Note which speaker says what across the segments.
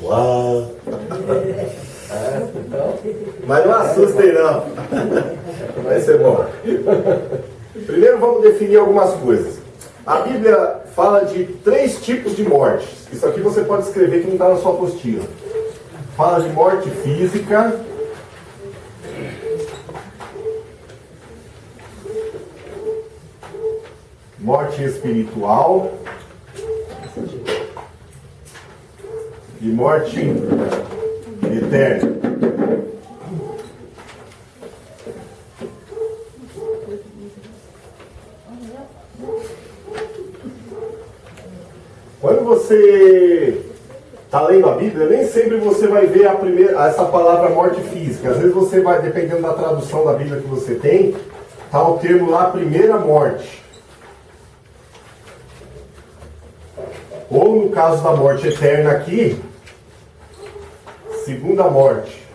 Speaker 1: Uau! Mas não assustem não. Vai ser bom. Primeiro vamos definir algumas coisas. A Bíblia fala de 3 tipos de morte. Isso aqui você pode escrever que não está na sua apostila. Fala de morte física, morte espiritual e morte eterna. Quando você está lendo a Bíblia, nem sempre você vai ver essa palavra morte física. Às vezes você vai, dependendo da tradução da Bíblia que você tem, está o termo lá, primeira morte. Ou no caso da morte eterna aqui, segunda morte.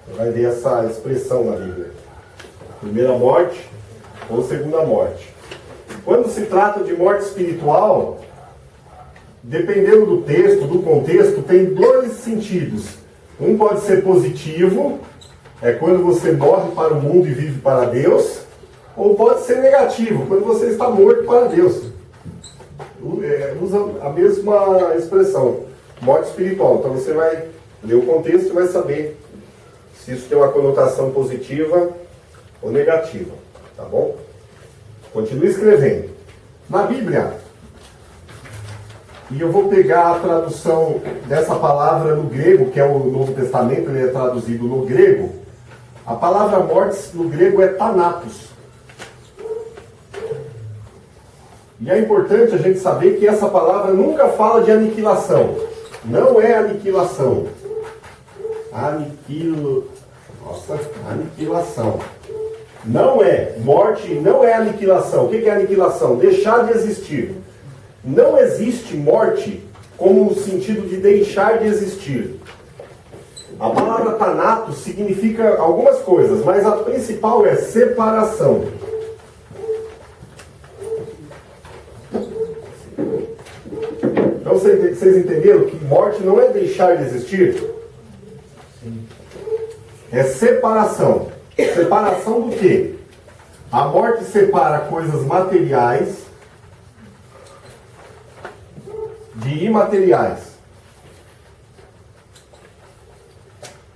Speaker 1: Você vai ver essa expressão na Bíblia. Primeira morte ou segunda morte. Quando se trata de morte espiritual, dependendo do texto, do contexto, tem 2 sentidos. Um pode ser positivo, é quando você morre para o mundo e vive para Deus, ou pode ser negativo, quando você está morto para Deus. Usa a mesma expressão, morte espiritual. Então você vai ler o contexto e vai saber se isso tem uma conotação positiva ou negativa, tá bom? Continue escrevendo. Na Bíblia, e eu vou pegar a tradução dessa palavra no grego, que é o Novo Testamento, ele é traduzido no grego. A palavra morte no grego é thanatos. E é importante a gente saber que essa palavra nunca fala de aniquilação. Não é aniquilação. Aniquilação. Não é. Morte não é aniquilação. O que é aniquilação? Deixar de existir. Não existe morte como no sentido de deixar de existir. A palavra thanatos significa algumas coisas, mas a principal é separação. Então vocês entenderam que morte não é deixar de existir? É separação. Separação do quê? A morte separa coisas materiais de imateriais.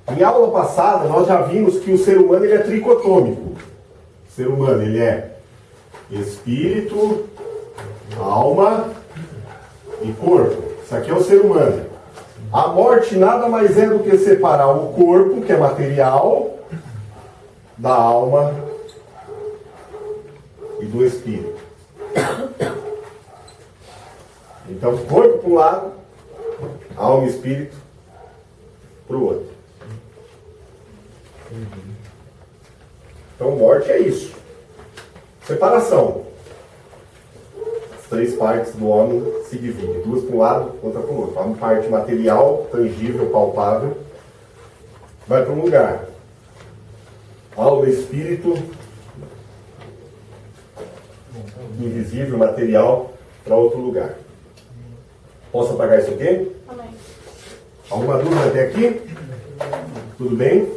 Speaker 1: Em aula passada nós já vimos que o ser humano ele é tricotômico. O ser humano ele é espírito, alma e corpo. Isso aqui é o ser humano. A morte nada mais é do que separar o corpo, que é material, da alma e do espírito. Então, corpo para um lado, alma e espírito para o outro. Então, morte é isso. Separação. As 3 partes do homem se dividem. 2 para um lado, outra para o outro. Uma parte material, tangível, palpável, vai para um lugar. Alma e espírito, invisível, material, para outro lugar. Posso apagar isso aqui?
Speaker 2: Amém.
Speaker 1: Alguma dúvida até aqui? Tudo bem?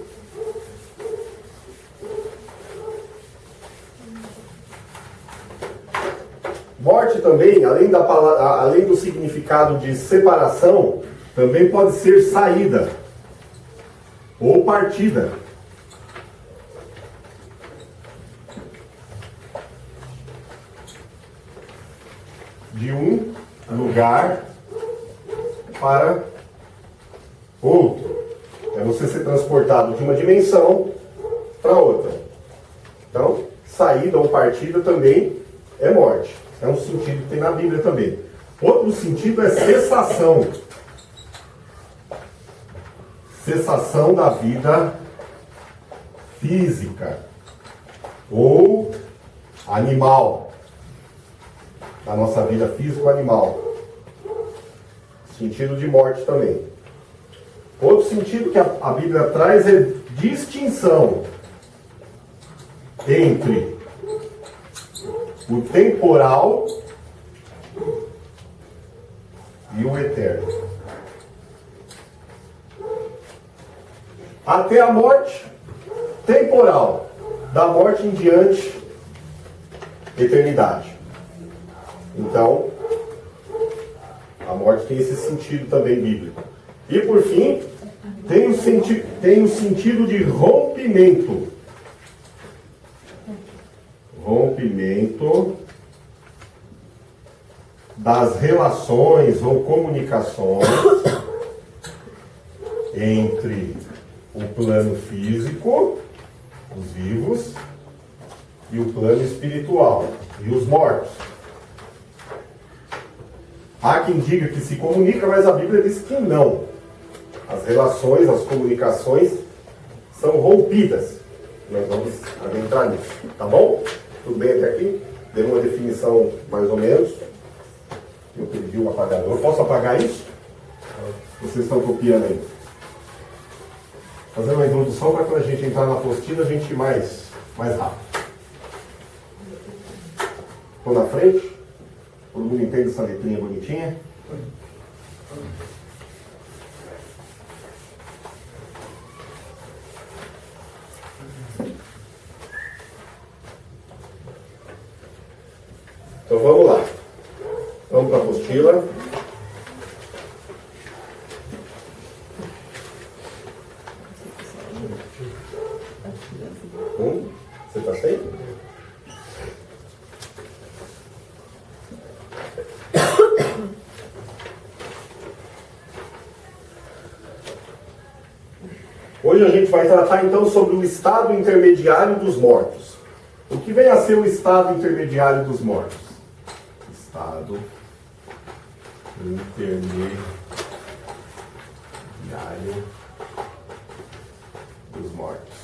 Speaker 1: Morte também, além do significado de separação, também pode ser saída ou partida. De um lugar para outro. É você ser transportado de uma dimensão para outra. Então, saída ou partida também é morte. É um sentido que tem na Bíblia também. Outro sentido é cessação. Cessação da vida física ou animal. Da nossa vida física ou animal. Sentido de morte também. Outro sentido que a Bíblia traz é distinção entre o temporal e o eterno. até a morte temporal. Da morte em diante, eternidade. Então, a morte tem esse sentido também bíblico. E por fim, tem o sentido de rompimento. Rompimento das relações ou comunicações entre o plano físico, os vivos, e o plano espiritual, e os mortos. Há quem diga que se comunica, mas a Bíblia diz que não. As relações, as comunicações são rompidas. Nós vamos adentrar nisso, tá bom? Tudo bem até aqui? Deu uma definição mais ou menos. Eu pedi um apagador. Posso apagar isso? Vocês estão copiando aí. Fazendo uma introdução para quando a gente entrar na apostila, a gente ir mais rápido. Estou na frente. Todo mundo entende essa letrinha bonitinha? Então vamos lá. Vamos para a apostila. Você está sem? Hoje a gente vai tratar então sobre o estado intermediário dos mortos. O que vem a ser o estado intermediário dos mortos? Estado intermediário dos mortos.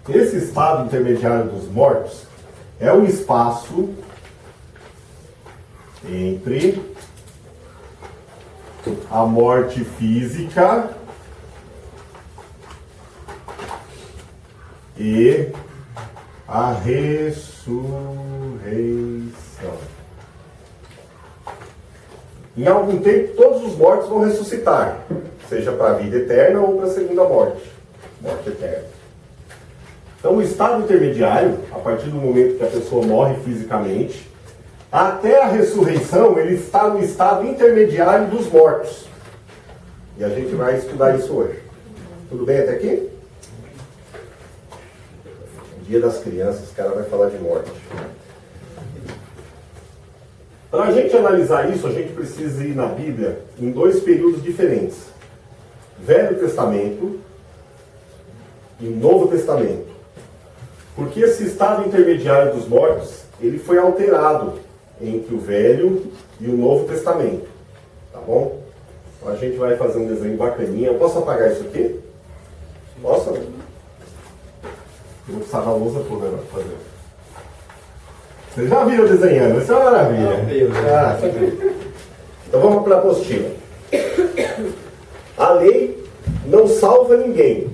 Speaker 1: Esse estado intermediário dos mortos é o espaço entre a morte física e a ressurreição. Em algum tempo, todos os mortos vão ressuscitar, seja para a vida eterna ou para a segunda morte, morte eterna. Então, o estado intermediário, a partir do momento que a pessoa morre fisicamente, até a ressurreição, ele está no estado intermediário dos mortos. E a gente vai estudar isso hoje. Tudo bem até aqui? Dia das crianças, o cara vai falar de morte. Para a gente analisar isso, a gente precisa ir na Bíblia em dois períodos diferentes. Velho Testamento e Novo Testamento. Porque esse estado intermediário dos mortos, ele foi alterado entre o Velho e o Novo Testamento. Tá bom? Então a gente vai fazer um desenho bacaninha. Eu posso apagar isso aqui? Posso? Eu vou precisar da lousa toda para fazer. Vocês já viram desenhando? Isso é uma maravilha. Então vamos para a apostila. A lei não salva ninguém,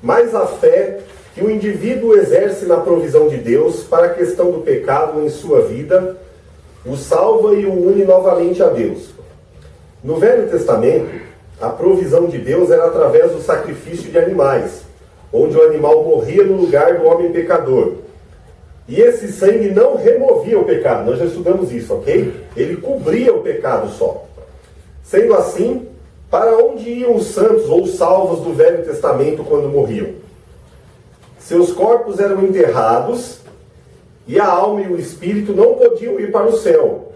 Speaker 1: mas a fé que o indivíduo exerce na provisão de Deus para a questão do pecado em sua vida, o salva e o une novamente a Deus. No Velho Testamento, a provisão de Deus era através do sacrifício de animais, onde o animal morria no lugar do homem pecador. E esse sangue não removia o pecado, nós já estudamos isso, ok? Ele cobria o pecado só. Sendo assim, para onde iam os santos ou os salvos do Velho Testamento quando morriam? Seus corpos eram enterrados e a alma e o espírito não podiam ir para o céu.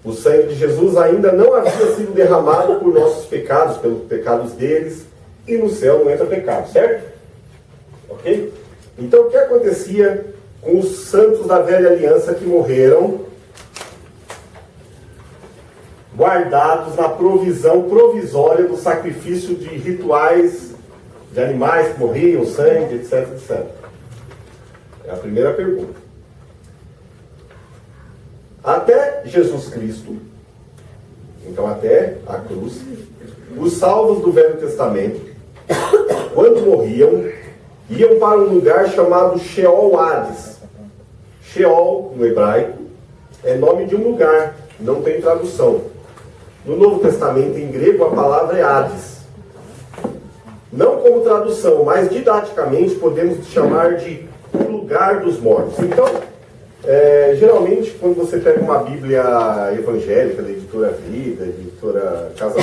Speaker 1: O sangue de Jesus ainda não havia sido derramado por nossos pecados, pelos pecados deles, e no céu não entra pecado, certo? Ok? Então o que acontecia com os santos da velha aliança que morreram, guardados na provisão provisória do sacrifício de rituais de animais que morriam, sangue, etc, etc. É a primeira pergunta. Até Jesus Cristo, então até a cruz, os salvos do Velho Testamento, quando morriam iam para um lugar chamado Sheol Hades. Sheol, no hebraico, é nome de um lugar, não tem tradução. No Novo Testamento, em grego, a palavra é Hades. Não como tradução, mas didaticamente podemos chamar de o lugar dos mortos. Então, geralmente, quando você pega uma Bíblia evangélica, da Editora Vida, editora Casa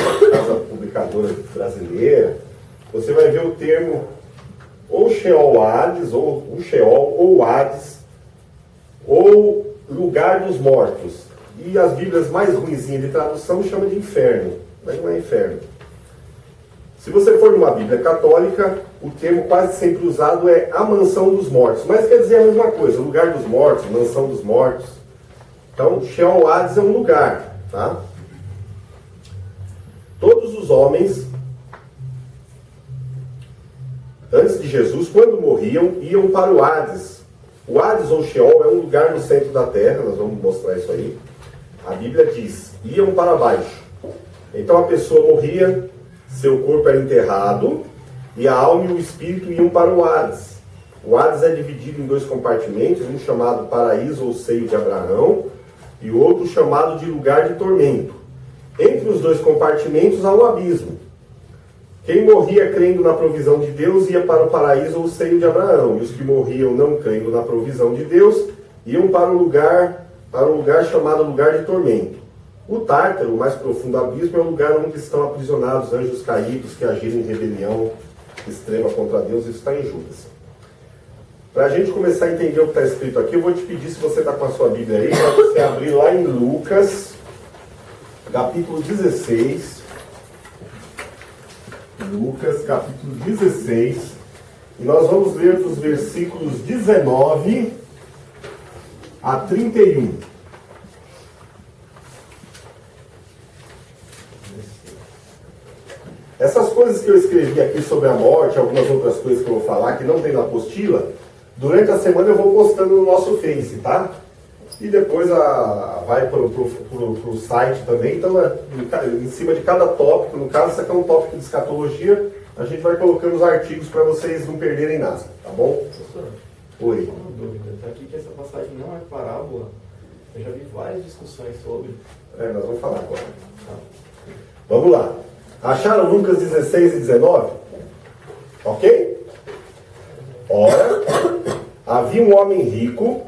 Speaker 1: Publicadora Brasileira, você vai ver o termo ou Sheol Hades, ou o Sheol, ou Hades, ou lugar dos mortos. E as Bíblias mais ruinzinhas de tradução chamam de inferno, mas não é inferno. Se você for numa Bíblia católica, o termo quase sempre usado é a mansão dos mortos. Mas quer dizer a mesma coisa, lugar dos mortos, mansão dos mortos. Então, Sheol Hades é um lugar, tá? Todos os homens, antes de Jesus, quando morriam, iam para o Hades. O Hades ou Sheol é um lugar no centro da terra, nós vamos mostrar isso aí. A Bíblia diz, iam para baixo. Então a pessoa morria, seu corpo era enterrado, e a alma e o espírito iam para o Hades. O Hades é dividido em dois compartimentos, um chamado paraíso ou seio de Abraão, e o outro chamado de lugar de tormento. Entre os dois compartimentos há um abismo. Quem morria crendo na provisão de Deus ia para o paraíso ou seio de Abraão, e os que morriam não crendo na provisão de Deus iam para um lugar chamado lugar de tormento. O Tártaro, o mais profundo abismo, é o lugar onde estão aprisionados anjos caídos que agiram em rebelião extrema contra Deus. Isso está em Judas. Para a gente começar a entender o que está escrito aqui, eu vou te pedir, se você está com a sua Bíblia aí, para você abrir lá em Lucas, capítulo 16. Lucas, capítulo 16. E nós vamos ler dos versículos 19 a 31. Essas coisas que eu escrevi aqui sobre a morte, algumas outras coisas que eu vou falar, que não tem na apostila, durante a semana eu vou postando no nosso Face, tá? E depois vai pro site também. Então, em cima de cada tópico, no caso, isso aqui é um tópico de escatologia, a gente vai colocando os artigos para vocês não perderem nada, tá bom?
Speaker 2: Professor,
Speaker 1: Oi.
Speaker 2: uma dúvida. Está aqui que essa passagem não é parábola. Eu já vi várias discussões sobre.
Speaker 1: Nós vamos falar agora. Vamos lá. Acharam Lucas 16 e 19? Ok? Ora, havia um homem rico.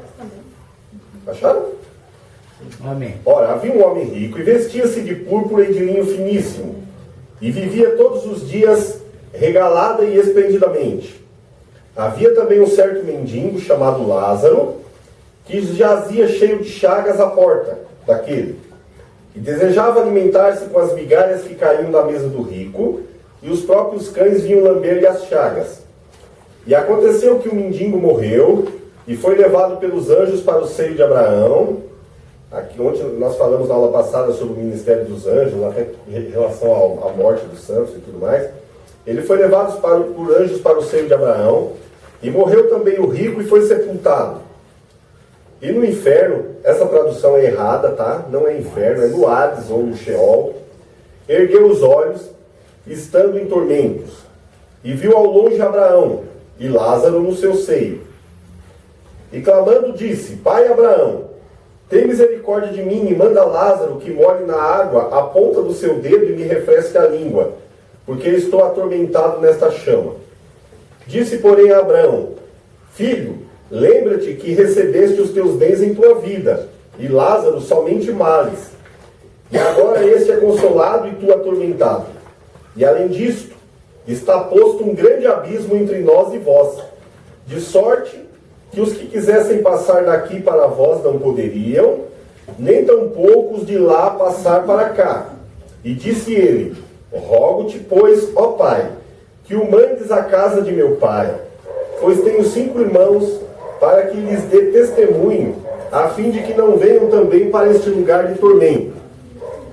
Speaker 1: Acharam?
Speaker 3: Amém.
Speaker 1: Ora, havia um homem rico e vestia-se de púrpura e de linho finíssimo, e vivia todos os dias regalada e esplendidamente. Havia também um certo mendigo chamado Lázaro, que jazia cheio de chagas à porta daquele, e desejava alimentar-se com as migalhas que caíam da mesa do rico, e os próprios cães vinham lamber-lhe as chagas. E aconteceu que o mendigo morreu, e foi levado pelos anjos para o seio de Abraão. Aqui ontem nós falamos na aula passada sobre o ministério dos anjos, em relação à morte dos santos e tudo mais. Ele foi levado por anjos para o seio de Abraão, e morreu também o rico e foi sepultado. E no inferno, essa tradução é errada, tá? Não é inferno, é no Hades ou no Sheol. Ergueu os olhos, estando em tormentos, e viu ao longe Abraão e Lázaro no seu seio. E clamando disse, Pai Abraão, tem misericórdia de mim e manda Lázaro que molhe na água a ponta do seu dedo e me refresque a língua, porque estou atormentado nesta chama. Disse, porém, a Abraão, Filho, lembra-te que recebeste os teus bens em tua vida, e Lázaro somente males. E agora este é consolado e tu atormentado. E além disto, está posto um grande abismo entre nós e vós, de sorte que os que quisessem passar daqui para vós não poderiam, nem tampouco os de lá passar para cá. E disse ele, rogo-te, pois, ó Pai, que o mandes à casa de meu pai, pois tenho 5 irmãos, para que lhes dê testemunho, a fim de que não venham também para este lugar de tormento.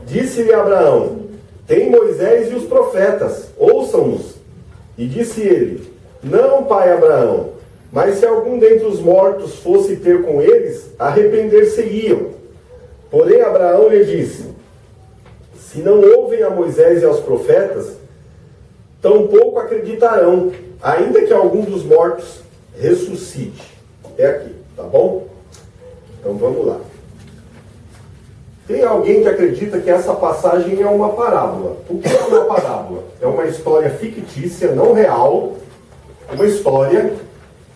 Speaker 1: Disse-lhe Abraão, tem Moisés e os profetas, ouçam-nos. E disse ele, não, pai Abraão, mas se algum dentre os mortos fosse ter com eles, arrepender-se-iam. Porém Abraão lhe disse, se não ouvem a Moisés e aos profetas, tampouco acreditarão, ainda que algum dos mortos ressuscite. É aqui, tá bom? Então vamos lá. Tem alguém que acredita que essa passagem é uma parábola. O que é uma parábola? É uma história fictícia, não real, uma história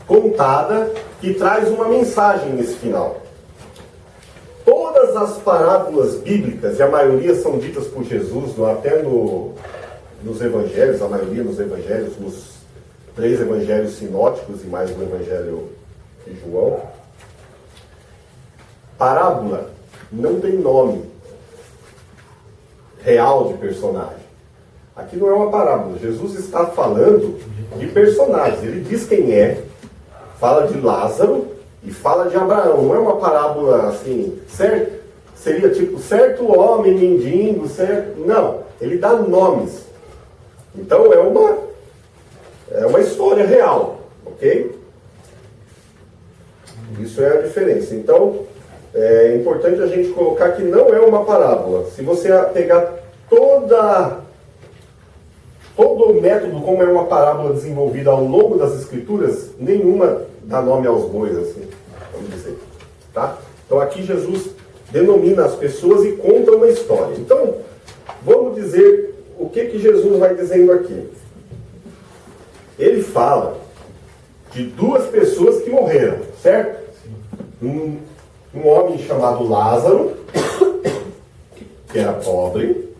Speaker 1: contada que traz uma mensagem nesse final. Todas as parábolas bíblicas, e a maioria são ditas por Jesus, até nos evangelhos, a maioria nos evangelhos, nos 3 evangelhos sinóticos e mais o evangelho de João. Parábola não tem nome real de personagem. Aqui não é uma parábola. Jesus está falando de personagens. Ele diz quem é, fala de Lázaro e fala de Abraão. Não é uma parábola assim, certo? Seria tipo certo homem, mendigo, certo? Não, ele dá nomes. Então é uma história real, ok? Isso é a diferença. Então, é importante a gente colocar que não é uma parábola. Se você pegar todo o método como é uma parábola desenvolvida ao longo das escrituras, nenhuma dá nome aos bois, assim, vamos dizer. Tá? Então aqui Jesus denomina as pessoas e conta uma história. Então, vamos dizer o que Jesus vai dizendo aqui. Ele fala de 2 pessoas que morreram, certo? Um homem chamado Lázaro, que era pobre,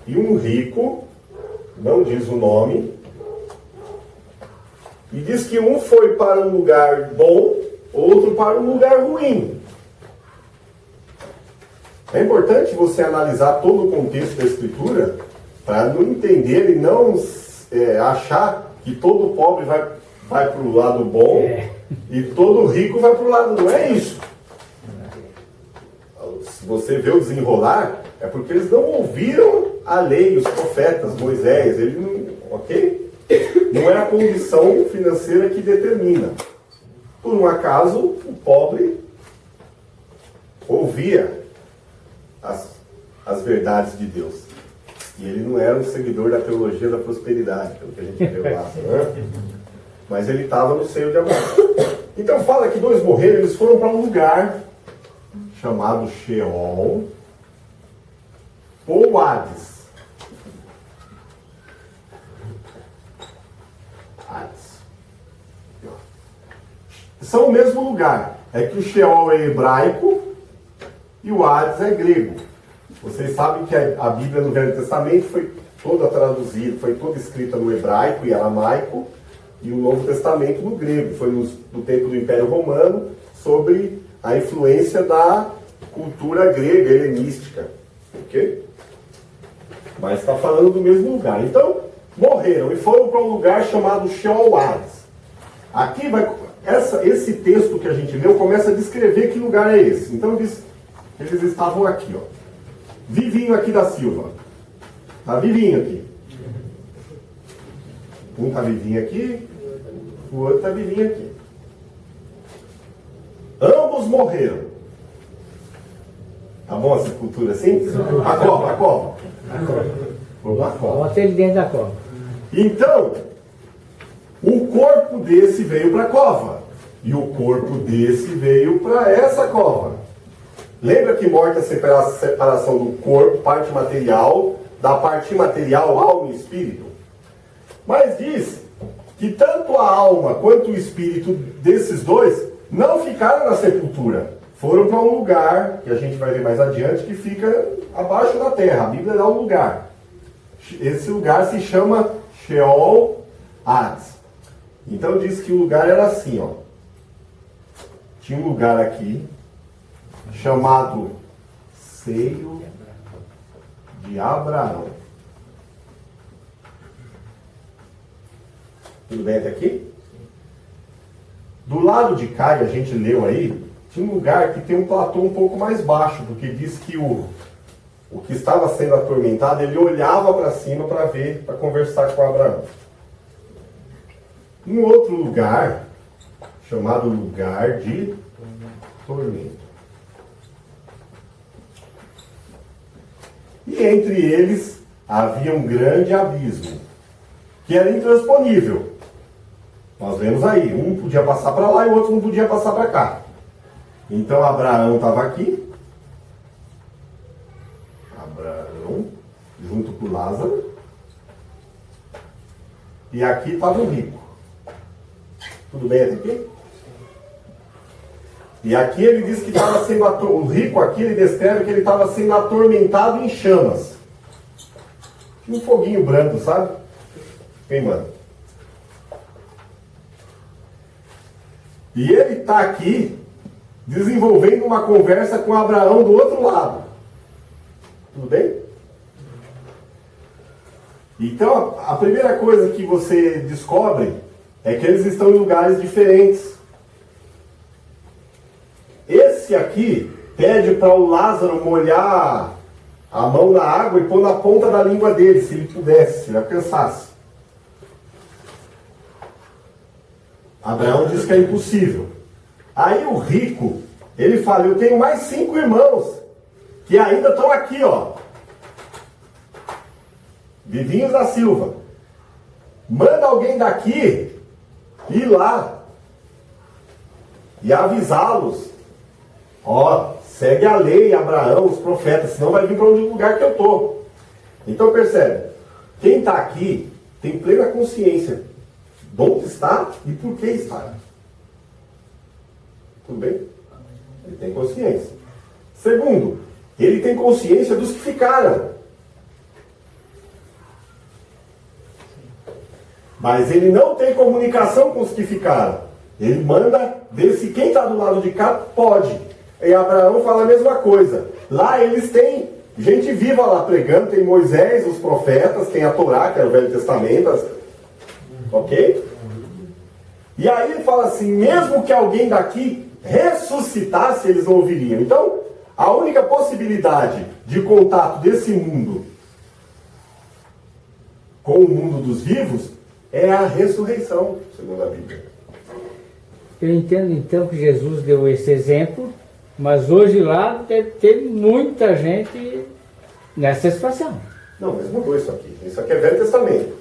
Speaker 1: e um rico, não diz o nome, e diz que um foi para um lugar bom, outro para um lugar ruim. É importante você analisar todo o contexto da Escritura para não entender e não achar que todo pobre vai para o lado bom e todo rico vai para o lado... Não é isso. Se você vê o desenrolar, é porque eles não ouviram a lei, os profetas, Moisés, ok? Não é a condição financeira que determina. Por um acaso, o pobre ouvia as verdades de Deus. E ele não era um seguidor da teologia da prosperidade, pelo que a gente viu lá, né? Mas ele estava no seio de Abraão. Então fala que 2 morreram, eles foram para um lugar chamado Sheol ou Hades. São o mesmo lugar. É que o Sheol é hebraico e o Hades é grego. Vocês sabem que a Bíblia no Velho Testamento foi toda traduzida, foi toda escrita no hebraico e aramaico, e o Novo Testamento no grego. Foi no tempo do Império Romano, sobre a influência da cultura grega, helenística. Ok? Mas está falando do mesmo lugar. Então, morreram e foram para um lugar chamado Sheol Hades. Aqui esse texto que a gente leu começa a descrever que lugar é esse. Então eles estavam aqui, ó. Vivinho aqui da Silva. Tá vivinho aqui. Um tá vivinho aqui, o outro tá vivinho aqui. Ambos morreram. Tá bom essa cultura assim? A cova. Vamos lá, cova.
Speaker 3: Bota ele dentro da cova.
Speaker 1: Então, o corpo desse veio para a cova. E o corpo desse veio para essa cova. Lembra que morte é a separação do corpo, parte material, da parte imaterial, alma e espírito? Mas diz que tanto a alma quanto o espírito desses 2 não ficaram na sepultura. Foram para um lugar, que a gente vai ver mais adiante, que fica abaixo da terra. A Bíblia dá um lugar. Esse lugar se chama Sheol Hades. Então diz que o lugar era assim, ó. Tinha um lugar aqui, chamado Seio de Abraão. Tudo bem até aqui? Do lado de cá, e a gente leu aí, tinha um lugar que tem um platô um pouco mais baixo, porque diz que o que estava sendo atormentado, ele olhava para cima para ver, para conversar com Abraão. Um outro lugar, chamado lugar de tormento. E entre eles havia um grande abismo, que era intransponível. Nós vemos aí, um podia passar para lá e o outro não podia passar para cá. Então Abraão estava aqui. Abraão, junto com Lázaro. E aqui estava o rico. Tudo bem até aqui? E aqui ele diz que estava sendo o rico aqui, ele descreve que ele estava sendo atormentado em chamas. Um foguinho brando, sabe? Queimando. E ele está aqui desenvolvendo uma conversa com Abraão do outro lado. Tudo bem? Então, a primeira coisa que você descobre é que eles estão em lugares diferentes. Esse aqui pede para o Lázaro molhar a mão na água e pôr na ponta da língua dele, se ele pudesse, se ele alcançasse. Abraão diz que é impossível. Aí o rico, ele fala, eu tenho mais 5 irmãos, que ainda estão aqui, ó. Vivinhos da Silva. Manda alguém daqui ir lá e avisá-los. Ó, segue a lei, Abraão, os profetas, senão vai vir para onde lugar que eu estou. Então percebe, quem está aqui tem plena consciência de onde está e por que está. Tudo bem? Ele tem consciência. Segundo, ele tem consciência dos que ficaram. Mas ele não tem comunicação com os que ficaram. Ele manda ver se quem está do lado de cá pode. E Abraão fala a mesma coisa. Lá eles têm gente viva lá pregando. Tem Moisés, os profetas, tem a Torá, que é o Velho Testamento. Ok? E aí ele fala assim, mesmo que alguém daqui ressuscitasse, eles não ouviriam. Então, a única possibilidade de contato desse mundo com o mundo dos vivos é a ressurreição, segundo a Bíblia.
Speaker 3: Eu entendo então que Jesus deu esse exemplo, mas hoje lá deve ter muita gente nessa situação.
Speaker 1: Não, mas mudou isso aqui. Isso aqui é Velho Testamento.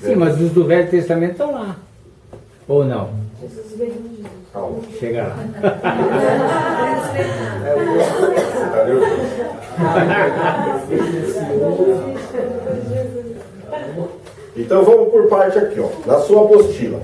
Speaker 3: Sim, mas os do Velho Testamento estão lá. Ou não?
Speaker 1: Calma.
Speaker 3: Chega lá.
Speaker 1: Você tá nervoso. Então vamos por parte aqui, ó, na sua apostila.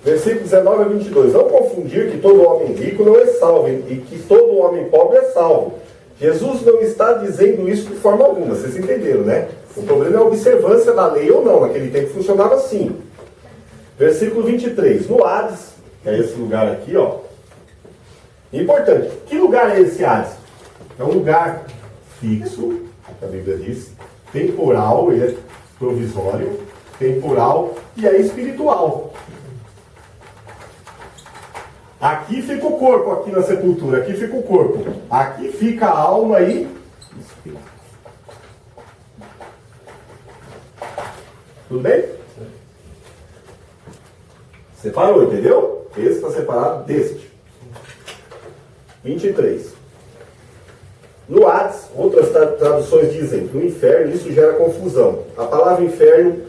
Speaker 1: Versículo 19 a 22. Não confundir que todo homem rico não é salvo e que todo homem pobre é salvo. Jesus não está dizendo isso de forma alguma, vocês entenderam, né? O problema é a observância da lei ou não. Naquele tempo funcionava assim. Versículo 23. No Hades, que é esse lugar aqui, ó. Importante. Que lugar é esse Hades? É um lugar fixo, a Bíblia diz. Temporal, ele é provisório. Temporal e é espiritual. Aqui fica o corpo, aqui na sepultura. Aqui fica o corpo. Aqui fica a alma e espírito. Tudo bem? Separou, entendeu? Esse está separado deste. 23. No Hades, outras traduções dizem que no inferno isso gera confusão. A palavra inferno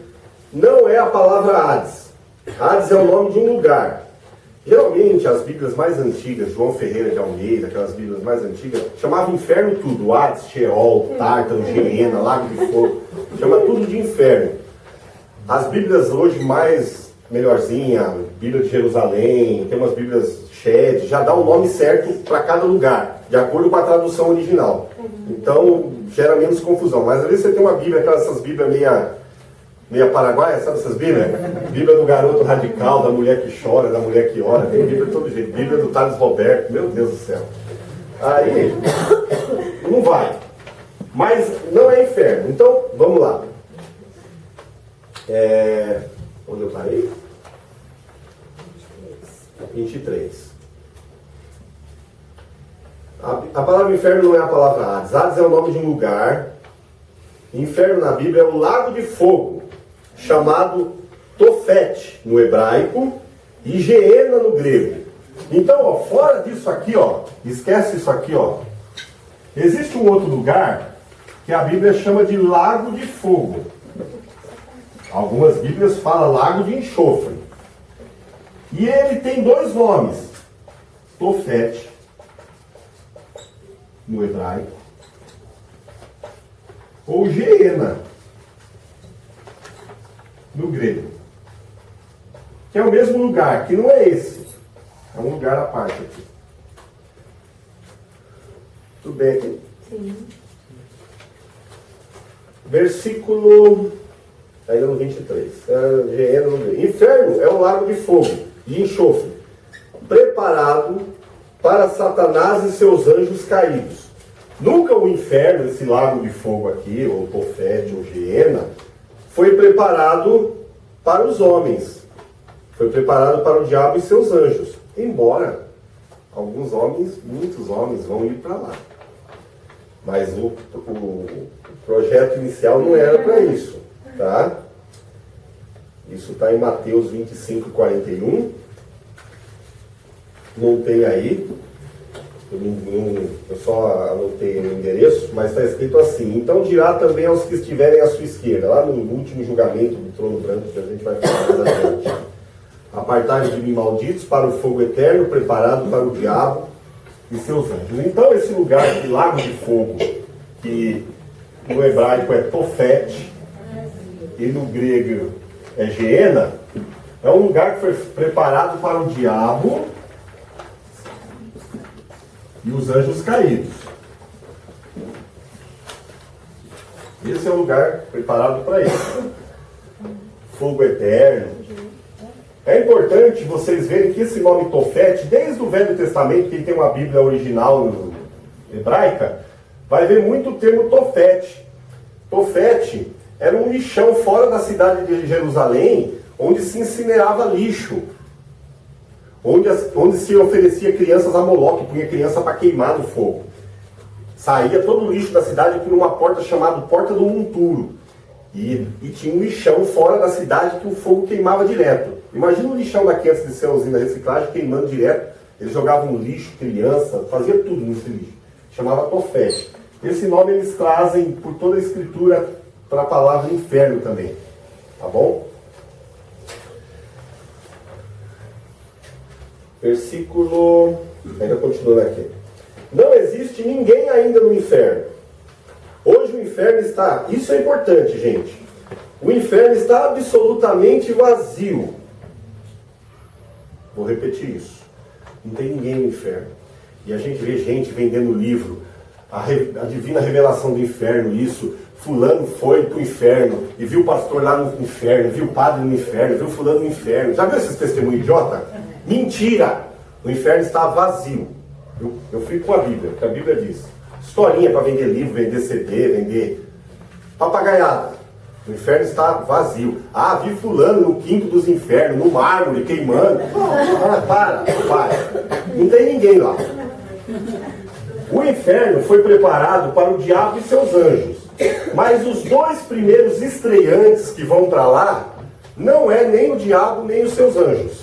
Speaker 1: não é a palavra Hades. Hades é o nome de um lugar. Geralmente as Bíblias mais antigas, João Ferreira de Almeida, aquelas Bíblias mais antigas, chamavam inferno tudo. Hades, Sheol, Tártaro, Geena, Lago de Fogo. Chama tudo de inferno. As Bíblias hoje mais melhorzinha, Bíblia de Jerusalém, tem umas Bíblias Shed, já dá o nome certo para cada lugar, de acordo com a tradução original. Então, gera menos confusão. Mas às vezes você tem uma Bíblia, essas Bíblias meia paraguaia, sabe essas Bíblias? Bíblia do garoto radical, da mulher que chora, da mulher que ora, tem Bíblia de todo jeito. Bíblia do Thales Roberto, meu Deus do céu. Aí, não vai. Mas não é inferno. Então, vamos lá. Onde eu parei? 23. A palavra inferno não é a palavra Hades. Hades é o nome de um lugar. Inferno na Bíblia é o lago de fogo, chamado Tofete no hebraico e Geena no grego. Então, ó, fora disso aqui, ó, esquece isso aqui, ó. Existe um outro lugar que a Bíblia chama de lago de fogo. Algumas Bíblias falam lago de enxofre. E ele tem dois nomes. Tofete, no hebraico, ou Geena, no grego. Que é o mesmo lugar, que não é esse. É um lugar à parte aqui. Tudo bem aqui?
Speaker 4: Sim.
Speaker 1: Versículo, ainda no 23. Geena no grego. Inferno é um lago de fogo e enxofre, preparado para Satanás e seus anjos caídos. Nunca o inferno, esse lago de fogo aqui, ou Tofete, ou Geena, foi preparado para os homens. Foi preparado para o diabo e seus anjos. Embora alguns homens, muitos homens, vão ir para lá. Mas o projeto inicial não era para isso. Tá? Isso está em Mateus 25, 41. Não tem aí. Eu só anotei o endereço, mas está escrito assim: então dirá também aos que estiverem à sua esquerda, lá no último julgamento do trono branco, que a gente vai falar mais adiante: apartai-vos de mim, malditos, para o fogo eterno, preparado para o diabo e seus anjos. Então esse lugar de lago de fogo, que no hebraico é Tofete e no grego é Geena, é um lugar que foi preparado para o diabo e os anjos caídos. Esse é o lugar preparado para isso. Fogo eterno. É importante vocês verem que esse nome Tofete, desde o Velho Testamento, quem tem uma Bíblia original hebraica, vai ver muito o termo Tofete. Tofete era um lixão fora da cidade de Jerusalém, onde se incinerava lixo. Onde se oferecia crianças a Moloque, punha criança para queimar no fogo. Saía todo o lixo da cidade por uma porta chamada Porta do Monturo. E tinha um lixão fora da cidade que o fogo queimava direto. Imagina um lixão daqui antes de ser a usina de reciclagem, queimando direto. Eles jogavam lixo, criança, fazia tudo nesse lixo. Chamava Tofete. Esse nome eles trazem por toda a escritura para a palavra inferno também. Tá bom? Versículo, ainda continuando aqui. Não existe ninguém ainda no inferno. Hoje o inferno está, isso é importante, gente. O inferno está absolutamente vazio. Vou repetir isso. Não tem ninguém no inferno. E a gente vê gente vendendo livro, a divina revelação do inferno, isso. Fulano foi para o inferno e viu o pastor lá no inferno, viu o padre no inferno, viu fulano no inferno. Já viu esses testemunhos idiota? Mentira! O inferno está vazio. Eu fui com a Bíblia, porque a Bíblia diz. Historinha para vender livro, vender CD, vender papagaiada. O inferno está vazio. Ah, vi fulano no quinto dos infernos, no mármore, queimando. Para. Não tem ninguém lá. O inferno foi preparado para o diabo e seus anjos. Mas os dois primeiros estreantes que vão para lá, não é nem o diabo, nem os seus anjos.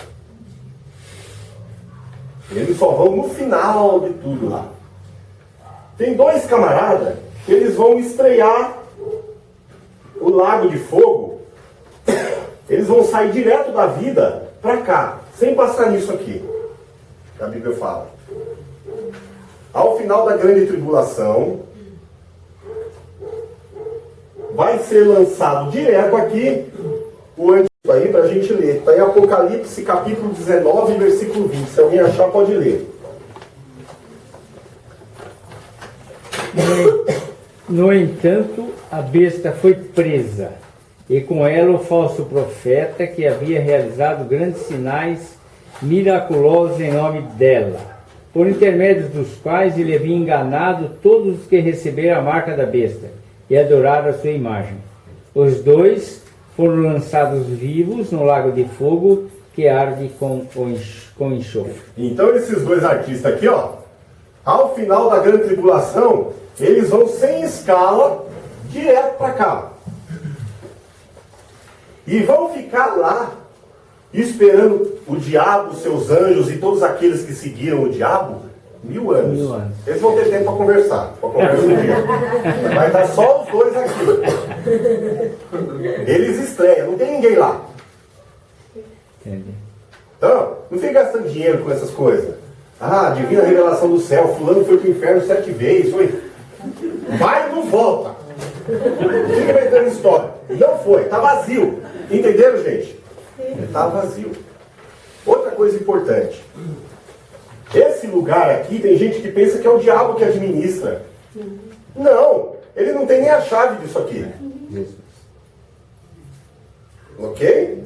Speaker 1: Eles só vão no final de tudo lá. Tem dois camaradas que eles vão estrear o lago de fogo. Eles vão sair direto da vida para cá, sem passar nisso aqui. A Bíblia fala. Ao final da grande tribulação, vai ser lançado direto aqui o antigo aí para a gente ler. Está em Apocalipse capítulo 19, versículo 20. Se alguém achar, pode ler.
Speaker 3: No entanto, a besta foi presa, e com ela o falso profeta que havia realizado grandes sinais miraculosos em nome dela, por intermédio dos quais ele havia enganado todos os que receberam a marca da besta e adoraram a sua imagem. Os dois foram lançados vivos no lago de fogo que arde com enxofre.
Speaker 1: Então esses dois artistas aqui, ó, ao final da grande tribulação, eles vão sem escala direto para cá. E vão ficar lá esperando o diabo, seus anjos e todos aqueles que seguiram o diabo 1000 anos.
Speaker 3: 1000 anos.
Speaker 1: Eles vão ter tempo para conversar. Para conversar um dia. Vai estar só os dois aqui. Eles estreiam, não tem ninguém lá.
Speaker 3: Entendi.
Speaker 1: Então, não fica gastando dinheiro com essas coisas. Ah, divina revelação do céu, fulano foi pro inferno 7 vezes, foi. Vai e não volta. Fica inventando história. Não foi, tá vazio. Entenderam, gente? Tá vazio. Outra coisa importante. Esse lugar aqui, tem gente que pensa que é o diabo que administra. Não, ele não tem nem a chave disso aqui. Ok?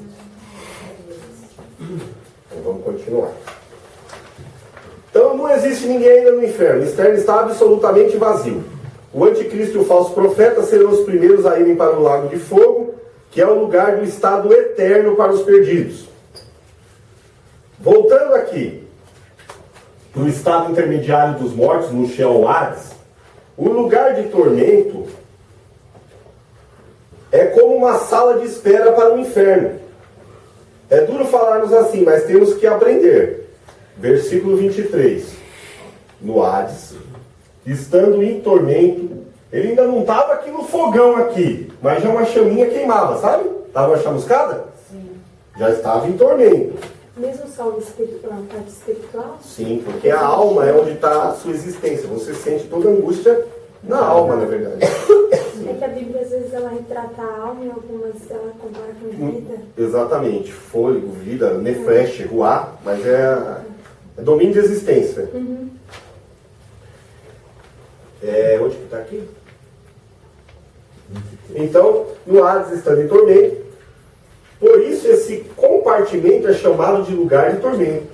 Speaker 1: Então vamos continuar. Então não existe ninguém ainda no inferno. O inferno está absolutamente vazio. O anticristo e o falso profeta serão os primeiros a irem para o lago de fogo, que é o lugar do estado eterno para os perdidos. Voltando aqui, no estado intermediário dos mortos, no Sheol Hades, o lugar de tormento é como uma sala de espera para o inferno. É duro falarmos assim, mas temos que aprender. Versículo 23. No Hades, estando em tormento, ele ainda não estava aqui no fogão aqui, mas já uma chaminha queimava, sabe? Estava uma chamuscada?
Speaker 4: Sim.
Speaker 1: Já estava em tormento.
Speaker 4: Mesmo salvo espiritual, parte espiritual?
Speaker 1: Sim, porque a alma é onde está a sua existência. Você sente toda a angústia na alma, na verdade.
Speaker 4: É que a Bíblia, às vezes, ela retrata a alma e algumas ela compara com vida.
Speaker 1: Exatamente. Fôlego, vida, nefesh, ruá, mas é domínio de existência. Onde que está aqui? Então, no Hades estando em tormento, por isso esse compartimento é chamado de lugar de tormento.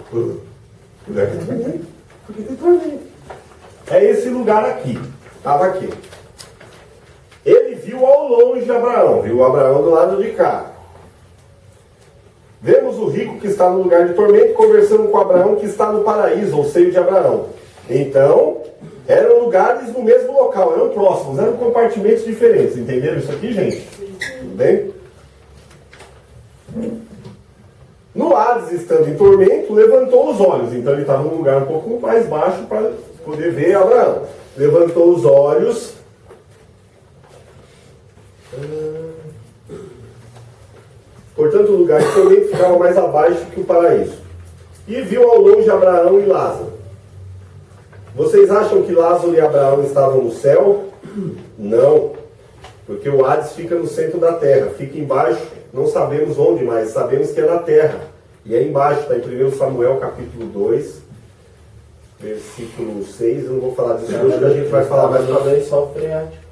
Speaker 1: Lugar de tormento. Porque tem tormento. É esse lugar aqui. Estava aqui. Ele viu ao longe Abraão. Viu Abraão do lado de cá. Vemos o rico que está no lugar de tormento conversando com Abraão que está no paraíso, ou seio de Abraão. Então, eram lugares no mesmo local, eram próximos, eram compartimentos diferentes. Entenderam isso aqui, gente? Tudo bem? No Hades, estando em tormento, levantou os olhos. Então ele estava num lugar um pouco mais baixo para poder ver Abraão. Levantou os olhos. Portanto, o lugar de tormento ficava mais abaixo que o paraíso. E viu ao longe Abraão e Lázaro. Vocês acham que Lázaro e Abraão estavam no céu? Não. Porque o Hades fica no centro da terra. Fica embaixo, não sabemos onde, mas sabemos que é na terra. E é embaixo, está em 1 Samuel capítulo 2, versículo 6. Eu não vou falar disso hoje, a gente vai falar mais pra frente.
Speaker 2: Lençol freático.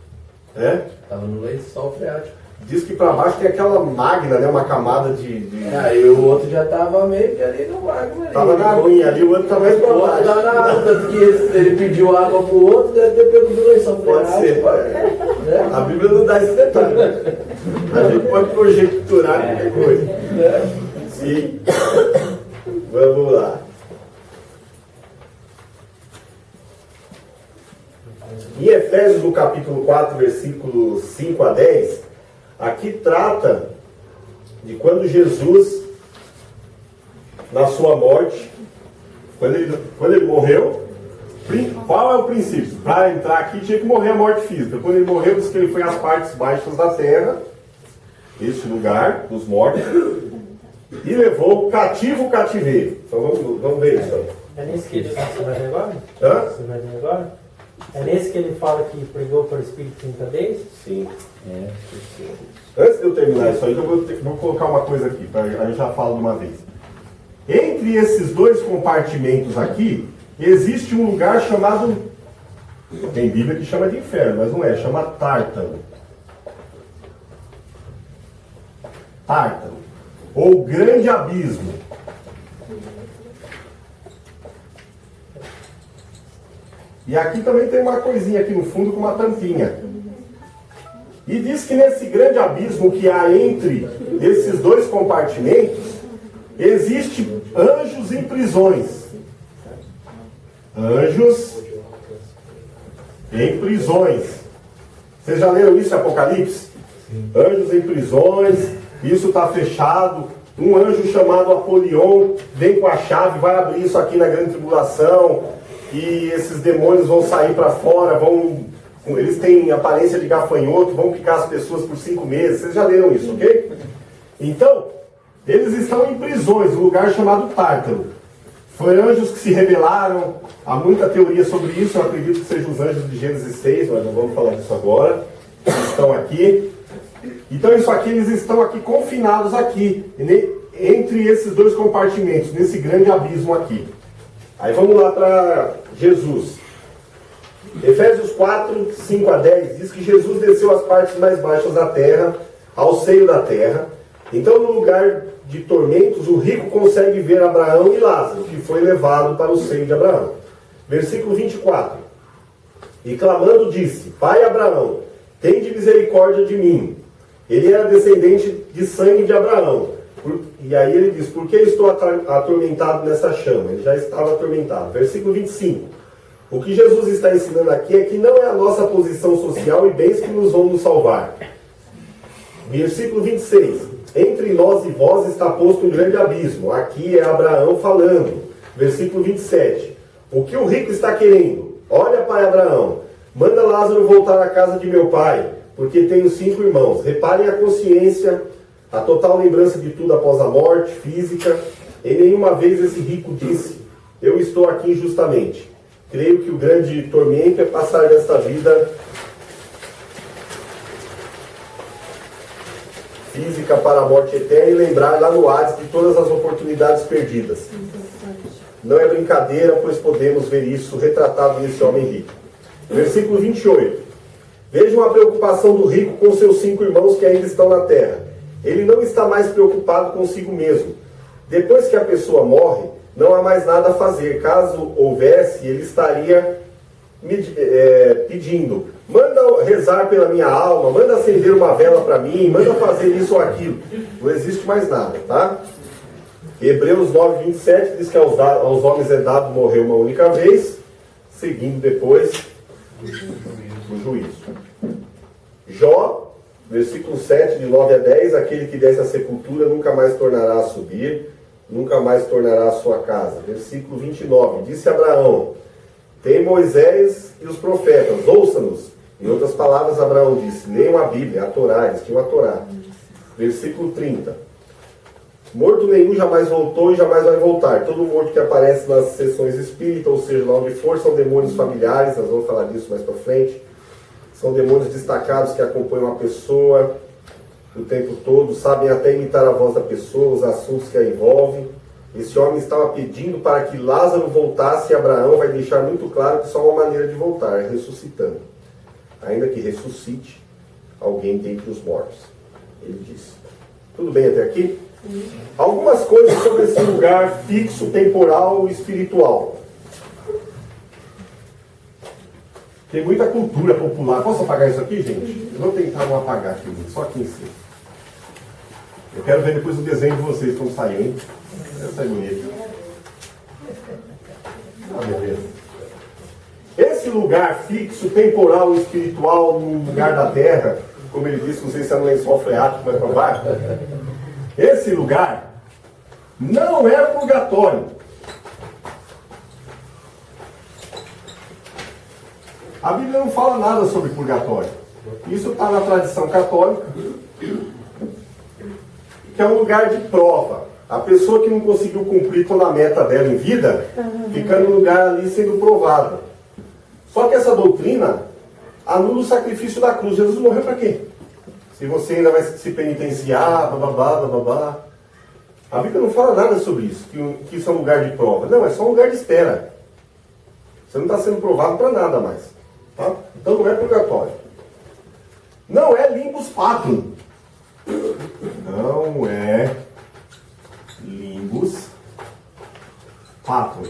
Speaker 1: Estava
Speaker 2: no lençol freático.
Speaker 1: Diz que para baixo tem aquela magna, né? Uma camada de...
Speaker 2: Aí o outro já estava meio que ali no magma.
Speaker 1: Tava na aguinha ali, o outro tá mais para
Speaker 2: O outro
Speaker 1: baixo.
Speaker 2: tá na água, tanto que ele pediu água pro outro, deve ter pego do lençol
Speaker 1: Pode
Speaker 2: freático.
Speaker 1: ser.
Speaker 2: Né?
Speaker 1: A Bíblia não dá esse detalhe. Né? A gente pode conjecturar qualquer coisa. Sim. Vamos lá. Em Efésios, no capítulo 4, versículos 5 a 10, aqui trata de quando Jesus, na sua morte, quando ele morreu, qual é o princípio? Para entrar aqui tinha que morrer a morte física. Quando ele morreu, diz que ele foi às partes baixas da terra, este lugar dos mortos, e levou cativo o cativeiro. Então vamos ver isso aí.
Speaker 5: É nesse que ele fala, você vai ver agora?
Speaker 1: Hã?
Speaker 5: Você vai ver agora? É nesse que ele fala que pregou para o Espírito 30 vezes?
Speaker 1: Sim. Antes de eu terminar isso aí, eu vou colocar uma coisa aqui, a gente já fala de uma vez. Entre esses dois compartimentos aqui, existe um lugar chamado, tem Bíblia que chama de inferno, mas não é, chama Tártaro. Tártaro, ou grande abismo. E aqui também tem uma coisinha aqui no fundo com uma tampinha. E diz que nesse grande abismo que há entre esses dois compartimentos, existe anjos em prisões. Anjos em prisões. Vocês já leram isso em Apocalipse? Sim. Anjos em prisões, isso está fechado. Um anjo chamado Apolion vem com a chave, vai abrir isso aqui na grande tribulação. E esses demônios vão sair para fora, vão eles têm aparência de gafanhoto, vão picar as pessoas por 5 meses. Vocês já leram isso, ok? Então, eles estão em prisões, um lugar chamado Tártaro. Foi anjos que se rebelaram, há muita teoria sobre isso, eu acredito que sejam os anjos de Gênesis 6, mas não vamos falar disso agora. Eles estão aqui. Então isso aqui, eles estão aqui confinados aqui, entre esses dois compartimentos, nesse grande abismo aqui. Aí vamos lá para Jesus. Efésios 4, 5 a 10 diz que Jesus desceu às partes mais baixas da terra, ao seio da terra. Então no lugar de tormentos, o rico consegue ver Abraão e Lázaro, que foi levado para o seio de Abraão. Versículo 24. E clamando disse: Pai Abraão, tende misericórdia de mim. Ele era descendente de sangue de Abraão. E aí ele diz: por que estou atormentado nessa chama? Ele já estava atormentado. Versículo 25. O que Jesus está ensinando aqui é que não é a nossa posição social e bens que nos vão nos salvar. Versículo 26. Entre nós e vós está posto um grande abismo. Aqui é Abraão falando. Versículo 27. O que o rico está querendo? Olha, pai Abraão, manda Lázaro voltar à casa de meu pai, porque tenho 5 irmãos. Reparem a consciência, a total lembrança de tudo após a morte física. Em nenhuma vez esse rico disse: eu estou aqui injustamente. Creio que o grande tormento é passar desta vida física para a morte eterna e lembrar lá no Hades de todas as oportunidades perdidas. Não é brincadeira, pois podemos ver isso retratado nesse homem rico. Versículo 28. Vejam a preocupação do rico com seus 5 irmãos que ainda estão na terra. Ele não está mais preocupado consigo mesmo. Depois que a pessoa morre, não há mais nada a fazer. Caso houvesse, ele estaria pedindo: manda rezar pela minha alma, manda acender uma vela para mim, manda fazer isso ou aquilo. Não existe mais nada, tá? Hebreus 9, 27 diz que aos homens é dado morrer uma única vez, seguindo depois o juízo. Jó, versículo 7, de 9 a 10, aquele que desce à sepultura nunca mais tornará a subir, nunca mais tornará a sua casa. Versículo 29, disse Abraão: tem Moisés e os profetas, ouça-nos. Em outras palavras, Abraão disse: leiam a Bíblia, a Torá, eles tinham a Torá. Versículo 30. Morto nenhum jamais voltou e jamais vai voltar. Todo morto que aparece nas sessões espíritas, ou seja, lá onde for, são demônios familiares, nós vamos falar disso mais para frente. São demônios destacados que acompanham a pessoa o tempo todo, sabem até imitar a voz da pessoa, os assuntos que a envolvem. Esse homem estava pedindo para que Lázaro voltasse e Abraão vai deixar muito claro que só há uma maneira de voltar, ressuscitando. Ainda que ressuscite alguém dentre os mortos. Ele disse. Tudo bem até aqui? Algumas coisas sobre esse lugar fixo, temporal e espiritual. Tem muita cultura popular. Posso apagar isso aqui, gente? Eu vou tentar não apagar aqui, só aqui em cima. Eu quero ver depois o desenho de vocês quando sair, hein? Essa é bonita. Ah, beleza. Esse lugar fixo, temporal e espiritual no lugar da terra, como ele disse, não sei se é um lençol freático, mas provar. Esse lugar não é purgatório. A Bíblia não fala nada sobre purgatório. Isso está na tradição católica, que é um lugar de prova. A pessoa que não conseguiu cumprir toda a meta dela em vida, fica no lugar ali sendo provada. Só que essa doutrina anula o sacrifício da cruz. Jesus morreu para quê? Se você ainda vai se penitenciar, bababá. A Bíblia não fala nada sobre isso, que isso é um lugar de prova. Não, é só um lugar de espera. Você não está sendo provado para nada mais. Tá? Então não é purgatório. Não é limbus patrum. Não é limbus patrum.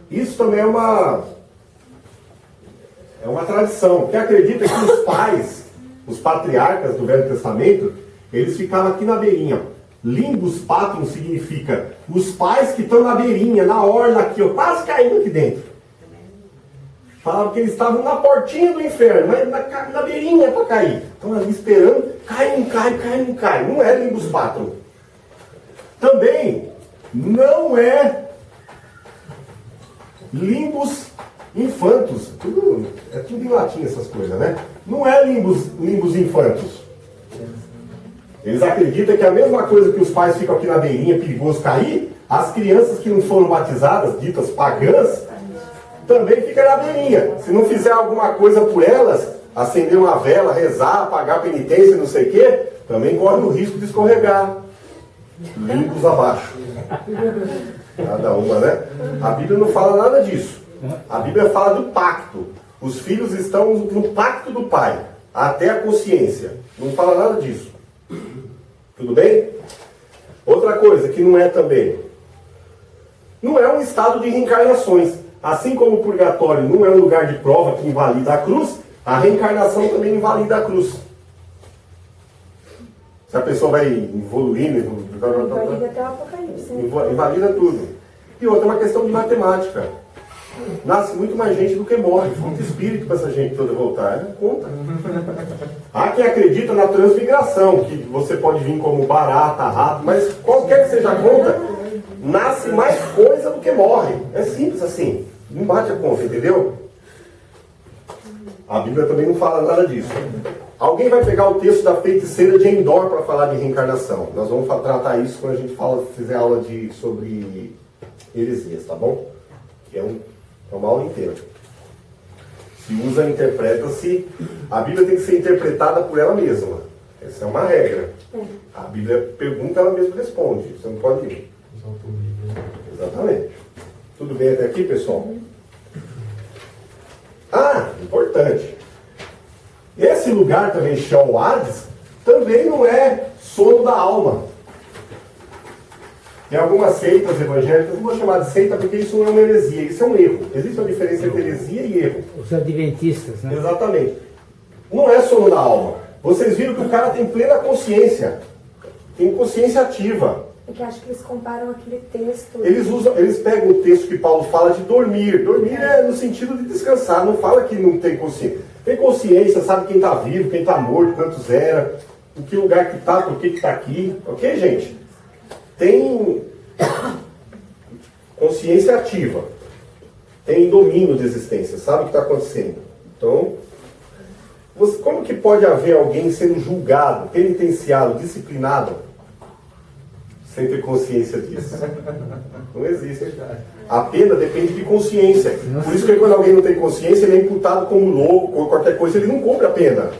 Speaker 1: Isso também é uma tradição, que acredita que os pais, os patriarcas do Velho Testamento, eles ficavam aqui na beirinha. Limbus patrum significa os pais que estão na beirinha, na orla aqui, ó, quase caindo aqui dentro. Falavam que eles estavam na portinha do inferno, mas na beirinha para cair. Estão ali esperando, cai, não cai, cai, não cai. Não é limbus patrum. Também não é limbus infantus. É tudo em latim essas coisas, né? Não é limbus infantus. Eles acreditam que a mesma coisa que os pais ficam aqui na beirinha, perigoso cair, as crianças que não foram batizadas, ditas pagãs, também ficam na beirinha. Se não fizer alguma coisa por elas, acender uma vela, rezar, pagar penitência, não sei o quê, também corre o risco de escorregar. Limbos abaixo. Cada uma, né? A Bíblia não fala nada disso. A Bíblia fala do pacto. Os filhos estão no pacto do pai, até a consciência. Não fala nada disso. Tudo bem? Outra coisa que não é também. Não é um estado de reencarnações. Assim como o purgatório não é um lugar de prova que invalida a cruz, a reencarnação também invalida a cruz. Se a pessoa vai evoluindo,
Speaker 4: Invalida até o apocalipse, né?
Speaker 1: invalida tudo. E outra, é uma questão de matemática. Nasce muito mais gente do que morre. Falta espírito para essa gente toda voltar. Não conta. Há quem acredita na transmigração, que você pode vir como barata, rato, mas qualquer que seja a conta, nasce mais coisa do que morre. É simples assim. Não bate a conta, entendeu? A Bíblia também não fala nada disso. Alguém vai pegar o texto da feiticeira de Endor para falar de reencarnação. Nós vamos tratar isso quando a gente fizer aula sobre heresias, tá bom? Que é uma aula inteira. Se usa, interpreta-se. A Bíblia tem que ser interpretada por ela mesma. Essa é uma regra. A Bíblia pergunta, ela mesma responde. Você não pode ir. Exatamente. Tudo bem até aqui, pessoal? Importante. Esse lugar também, Sheol Hades, também não é sono da alma. Tem algumas seitas evangélicas, não vou chamar de seita porque isso não é uma heresia, isso é um erro. Existe uma diferença entre heresia e erro.
Speaker 3: Os adventistas, né?
Speaker 1: Exatamente. Não é sono da alma. Vocês viram que o cara tem plena consciência. Tem consciência ativa.
Speaker 4: É que acho que eles comparam aquele texto.
Speaker 1: Eles pegam o texto que Paulo fala de dormir. Dormir é no sentido de descansar. Não fala que não tem consciência. Tem consciência, sabe quem está vivo, quem está morto, quantos era, em que lugar que está, por que está aqui. Ok, gente? Tem consciência ativa. Tem domínio de existência. Sabe o que está acontecendo. Então, como que pode haver alguém sendo julgado, penitenciado, disciplinado, sem ter consciência disso? Não existe. A pena depende de consciência. Por isso que quando alguém não tem consciência, ele é imputado como louco, ou qualquer coisa, ele não cumpre a pena.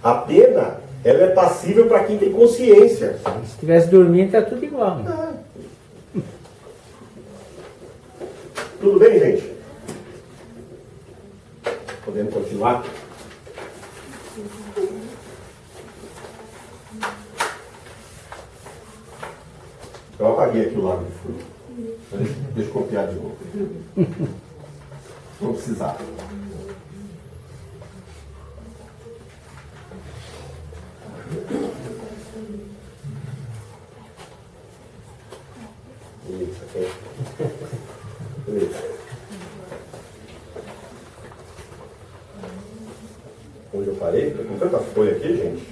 Speaker 1: A pena, ela é passível para quem tem consciência.
Speaker 3: Se estivesse dormindo, está tudo igual. Né?
Speaker 1: Tudo bem, gente? Podemos continuar? Eu apaguei aqui o lábio de fruto. Deixa eu copiar de novo. Vou precisar. Isso aqui. Beleza. Onde eu parei? Tô com tanta folha aqui, gente.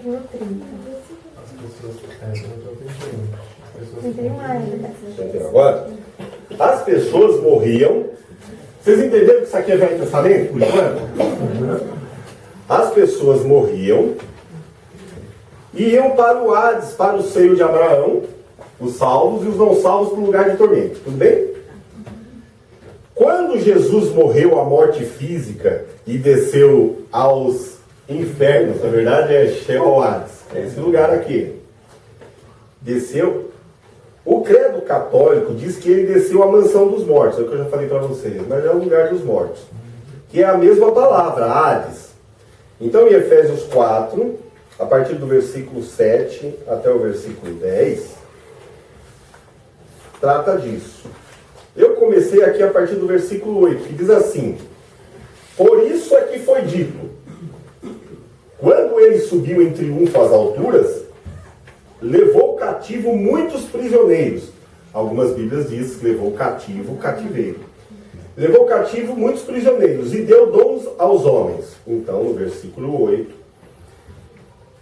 Speaker 4: No 30.
Speaker 1: Entendeu agora? As pessoas morriam. Vocês entenderam que isso aqui é Velho Testamento, por enquanto? As pessoas morriam e iam para o Hades, para o seio de Abraão, os salvos e os não salvos para o lugar de tormento. Tudo bem? Quando Jesus morreu a morte física e desceu aos infernos, na verdade é Sheol Hades, é esse lugar aqui. Desceu. O credo católico diz que ele desceu à mansão dos mortos, é o que eu já falei para vocês, mas é o lugar dos mortos, que é a mesma palavra, Hades. Então em Efésios 4, a partir do versículo 7 até o versículo 10, trata disso. Eu comecei aqui a partir do versículo 8, que diz assim: por isso é que foi dito, quando ele subiu em triunfo às alturas, levou cativo muitos prisioneiros. Algumas Bíblias dizem que levou cativo o cativeiro. Levou cativo muitos prisioneiros e deu dons aos homens. Então, no versículo 8,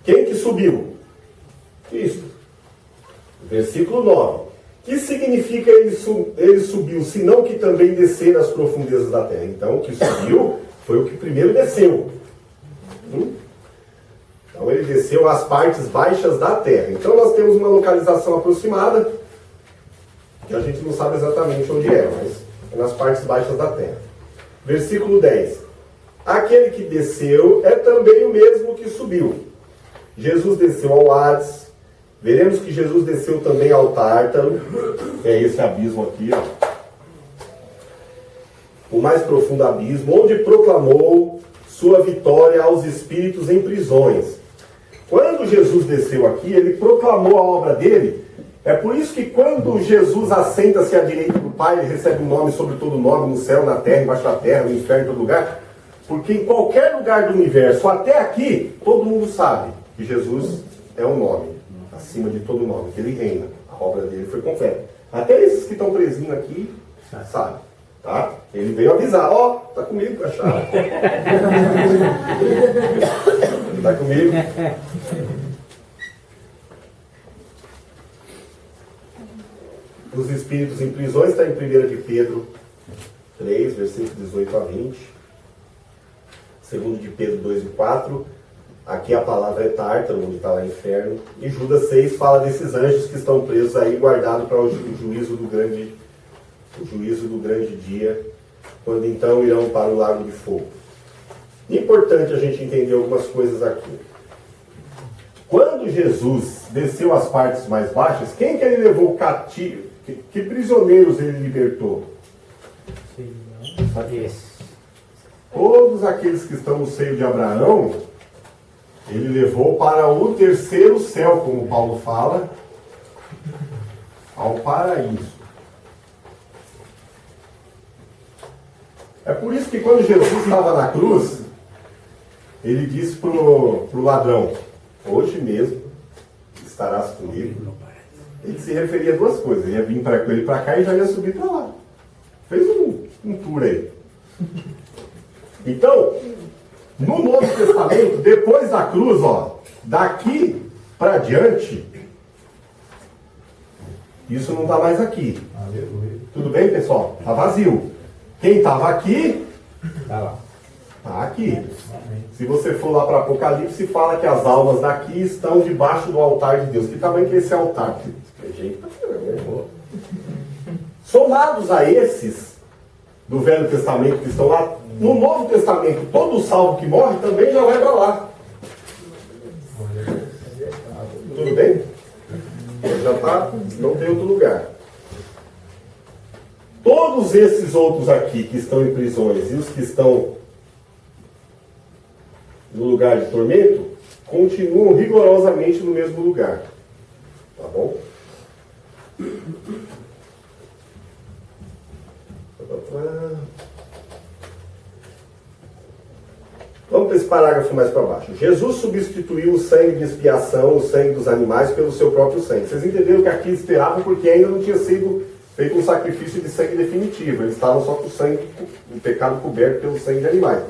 Speaker 1: quem que subiu? Cristo. Versículo 9. Que significa ele subiu, senão que também descer nas profundezas da terra? Então, o que subiu foi o que primeiro desceu. Então, ele desceu às partes baixas da terra. Então, nós temos uma localização aproximada, que a gente não sabe exatamente onde é, mas é nas partes baixas da terra. Versículo 10. Aquele que desceu é também o mesmo que subiu. Jesus desceu ao Hades. Veremos que Jesus desceu também ao Tártaro. É esse abismo aqui, ó. O mais profundo abismo, onde proclamou sua vitória aos espíritos em prisões. Quando Jesus desceu aqui, ele proclamou a obra dele. É por isso que quando Jesus assenta-se à direita do Pai, ele recebe um nome sobre todo nome, no céu, na terra, embaixo da terra, no inferno, em todo lugar. Porque em qualquer lugar do universo, até aqui, todo mundo sabe que Jesus é um nome, acima de todo nome, que ele reina. A obra dele foi completa. Até esses que estão presinhos aqui, sabem. Tá? Ele veio avisar, ó, tá comigo, cachorro. Tá comigo. Os espíritos em prisões está em 1 de Pedro 3, versículos 18 a 20. 2 de Pedro 2 e 4. Aqui a palavra é Tártaro, onde está lá o inferno. E Judas 6 fala desses anjos que estão presos aí, guardados para o juízo do grande dia, quando então irão para o lago de fogo. Importante a gente entender algumas coisas aqui. Quando Jesus desceu às partes mais baixas, quem que ele levou cativo? Que prisioneiros ele libertou? Todos aqueles que estão no seio de Abraão, ele levou para o terceiro céu, como Paulo fala, ao paraíso. É por isso que quando Jesus estava na cruz, ele disse para o ladrão, hoje mesmo estarás comigo. Ele se referia a duas coisas, ele ia vir com ele para cá e já ia subir para lá. Fez um tour aí. Então, no Novo Testamento, depois da cruz, ó, daqui para diante, isso não está mais aqui. Aleluia. Tudo bem, pessoal? Está vazio. Quem estava aqui, está aqui. Se você for lá para Apocalipse, fala que as almas daqui estão debaixo do altar de Deus. Que tamanho que é esse altar? Somados a esses do Velho Testamento que estão lá, no Novo Testamento, todo salvo que morre também já vai para lá. Tudo bem? Já está, não tem outro lugar. Todos esses outros aqui que estão em prisões e os que estão no lugar de tormento, continuam rigorosamente no mesmo lugar. Tá bom? Vamos para esse parágrafo mais para baixo. Jesus substituiu o sangue de expiação, o sangue dos animais, pelo seu próprio sangue. Vocês entenderam que aqui esperavam porque ainda não tinha sido feito um sacrifício de sangue definitivo. Eles estavam só com o sangue, o pecado coberto pelo sangue de animais.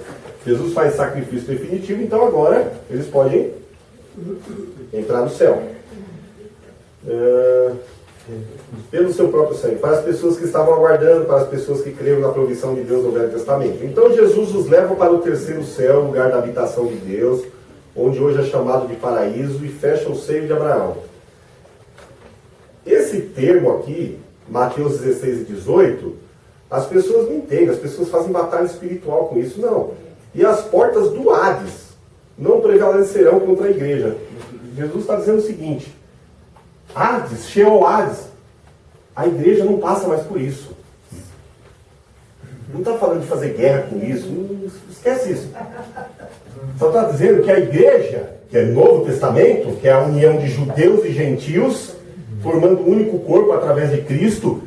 Speaker 1: Jesus faz sacrifício definitivo, então agora eles podem entrar no céu. Pelo seu próprio sangue, para as pessoas que estavam aguardando, para as pessoas que creram na provisão de Deus no Velho Testamento. Então Jesus os leva para o terceiro céu, lugar da habitação de Deus, onde hoje é chamado de paraíso, e fecha o seio de Abraão. Esse termo aqui, Mateus 16 e 18, as pessoas não entendem, as pessoas fazem batalha espiritual com isso, não. E as portas do Hades não prevalecerão contra a igreja. Jesus está dizendo o seguinte: Hades, Sheol Hades, a igreja não passa mais por isso. Não está falando de fazer guerra com isso, não, esquece isso. Só está dizendo que a igreja, que é o Novo Testamento, que é a união de judeus e gentios, formando um único corpo através de Cristo,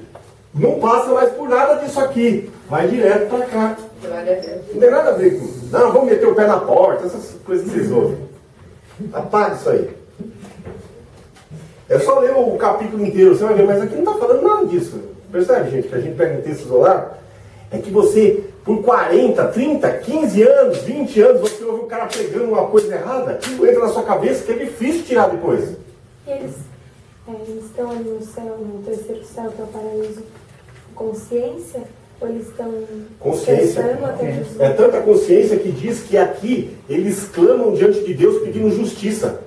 Speaker 1: não passa mais por nada disso aqui, vai direto para cá. Não tem nada a ver com isso. Não, vamos meter o pé na porta, essas coisas que vocês ouvem. Apaga isso aí. É só ler o capítulo inteiro, você vai ver, mas aqui não está falando nada disso. Percebe, gente, que a gente pega um texto isolado? É que você, por 40, 30, 15 anos, 20 anos, você ouve o cara pregando uma coisa errada, entra na sua cabeça que é difícil tirar depois.
Speaker 4: Eles eles estão ali no céu, no terceiro céu, que é o paraíso, consciência? Ou eles estão
Speaker 1: Consciência.
Speaker 4: pensando até Jesus?
Speaker 1: É tanta consciência que diz que aqui eles clamam diante de Deus pedindo justiça.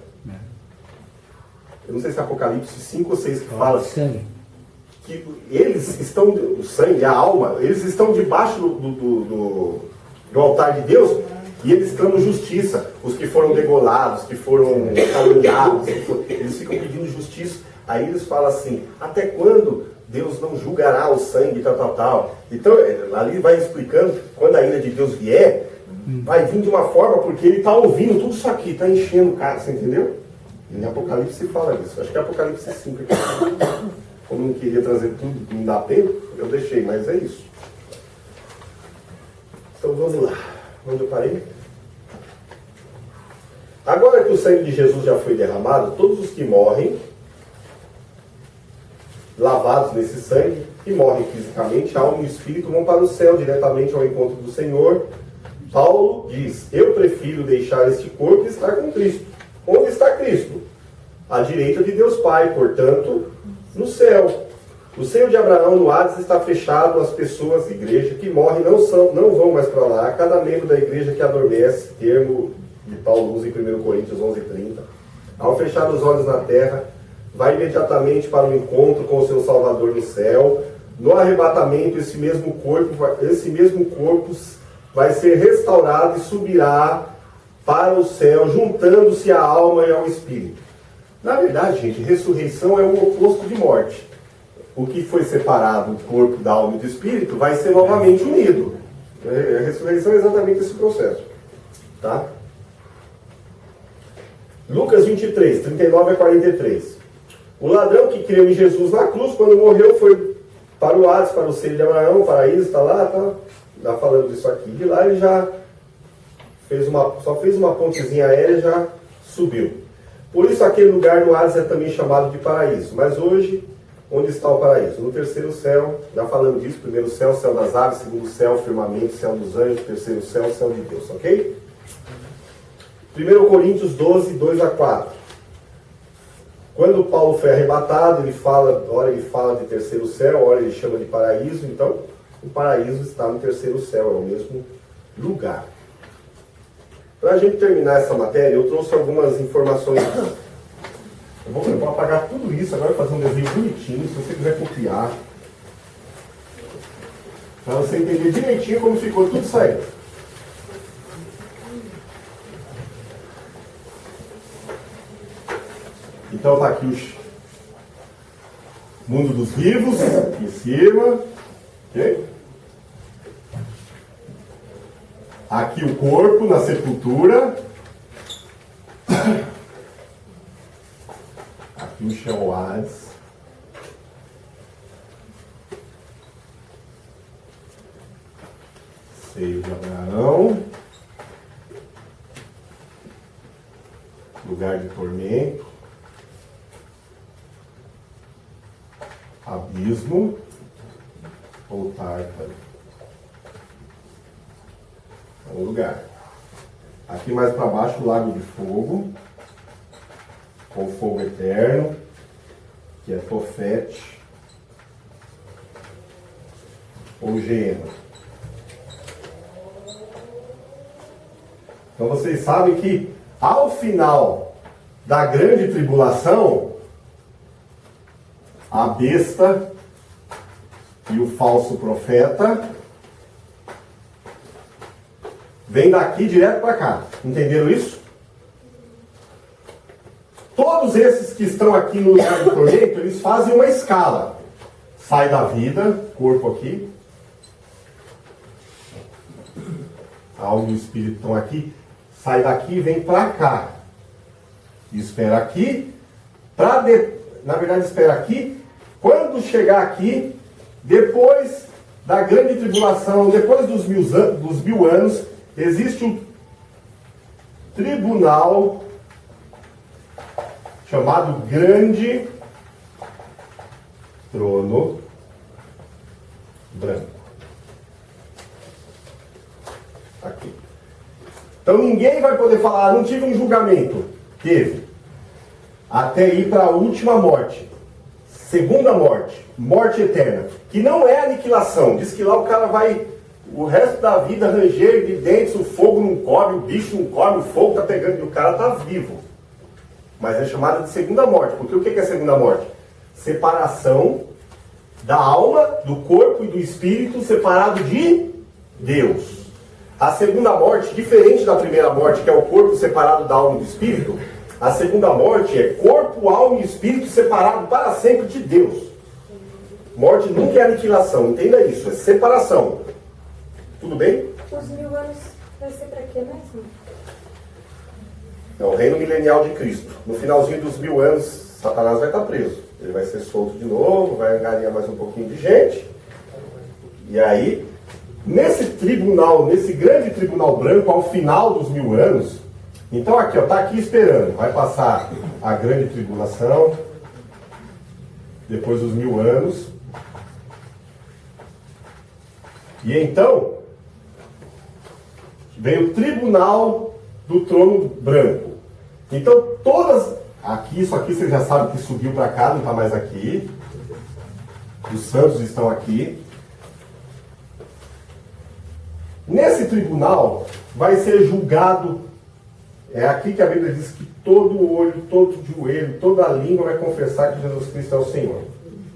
Speaker 1: Eu não sei se é Apocalipse 5 ou 6 que fala
Speaker 3: Sangue.
Speaker 1: que eles estão, o sangue, a alma, eles estão debaixo do altar de Deus e eles clamam justiça. Os que foram degolados, que foram caluniados, eles ficam pedindo justiça. Aí eles falam assim: até quando Deus não julgará o sangue, tal? Então, ali vai explicando, quando a ira de Deus vier, vai vir de uma forma, porque ele está ouvindo tudo isso aqui, está enchendo o cara, você entendeu? Em Apocalipse fala disso. Acho que é Apocalipse 5 aqui. Como eu não queria trazer tudo, não dá tempo, eu deixei, mas é isso. Então vamos lá. Onde eu parei? Agora que o sangue de Jesus já foi derramado, todos os que morrem, lavados nesse sangue, que morrem fisicamente, alma e espírito, vão para o céu diretamente ao encontro do Senhor. Paulo diz: eu prefiro deixar este corpo e estar com Cristo. Onde está Cristo? À direita de Deus Pai, portanto, no céu. O seio de Abraão no Hades está fechado às pessoas, igreja, que morrem, não vão mais para lá. Cada membro da igreja que adormece, termo de Paulo usa em 1 Coríntios 11:30, ao fechar os olhos na terra, vai imediatamente para o encontro com o seu Salvador no céu. No arrebatamento, esse mesmo corpo vai ser restaurado e subirá para o céu, juntando-se à alma e ao espírito. Na verdade, gente, ressurreição é o oposto de morte. O que foi separado do corpo, da alma e do espírito vai ser novamente unido. A ressurreição é exatamente esse processo. Tá? Lucas 23, 39 a 43. O ladrão que creu em Jesus na cruz, quando morreu, foi para o Hades, para o seio de Abraão, o paraíso, está lá, tá falando disso aqui. De lá ele já só fez uma pontezinha aérea e já subiu. Por isso aquele lugar no Hades é também chamado de paraíso. Mas hoje, onde está o paraíso? No terceiro céu, já falando disso, primeiro céu, céu das aves, segundo céu, firmamento, céu dos anjos, terceiro céu, céu de Deus, ok? 1 Coríntios 12, 2 a 4. Quando Paulo foi arrebatado, ora ele fala de terceiro céu, ora ele chama de paraíso. Então, o paraíso está no terceiro céu, é o mesmo lugar. Para a gente terminar essa matéria, eu trouxe algumas informações. Eu vou apagar tudo isso, agora fazer um desenho bonitinho, se você quiser copiar. Para você entender direitinho como ficou tudo isso aí. Então está aqui o mundo dos vivos, aqui em cima. Ok? Aqui o corpo na sepultura. Aqui o chão Hades. Seio de Abraão. Lugar de tormento. Abismo ou Tártaro. É um lugar. Aqui mais para baixo o lago de fogo, com fogo eterno, que é Tofete ou Gema. Então vocês sabem que ao final da grande tribulação, a besta e o falso profeta vem daqui direto para cá. Entenderam isso? Todos esses que estão aqui no lugar do tormento, eles fazem uma escala. Sai da vida, corpo aqui. A alma e o espírito estão aqui. Sai daqui e vem para cá. Espera aqui. Na verdade, espera aqui. Quando chegar aqui, depois da grande tribulação, depois dos 1000 anos, existe um tribunal chamado Grande Trono Branco. Aqui. Então ninguém vai poder falar, não tive um julgamento. Teve. Até ir para a última morte. Segunda morte, morte eterna, que não é aniquilação. Diz que lá o cara vai o resto da vida ranger de dentes, o fogo não come, o bicho não come, o fogo está pegando e o cara está vivo. Mas é chamada de segunda morte, porque o que é segunda morte? Separação da alma, do corpo e do espírito separado de Deus. A segunda morte, diferente da primeira morte, que é o corpo separado da alma e do espírito, a segunda morte é corpo, alma e espírito separado para sempre de Deus. Morte nunca é aniquilação, entenda isso, é separação. Tudo bem?
Speaker 4: Os 1000 anos vai ser para quê mesmo?
Speaker 1: É o reino milenial de Cristo. No finalzinho dos 1000 anos, Satanás vai estar preso. Ele vai ser solto de novo, vai angariar mais um pouquinho de gente. E aí, nesse tribunal, nesse grande tribunal branco, ao final dos 1000 anos, então aqui, ó, tá aqui esperando. Vai passar a grande tribulação, depois os 1000 anos. E então, vem o tribunal do trono branco. Então, todas... Aqui, isso aqui você já sabe que subiu para cá, não está mais aqui. Os santos estão aqui. Nesse tribunal vai ser julgado. É aqui que a Bíblia diz que todo olho, todo joelho, toda língua vai confessar que Jesus Cristo é o Senhor.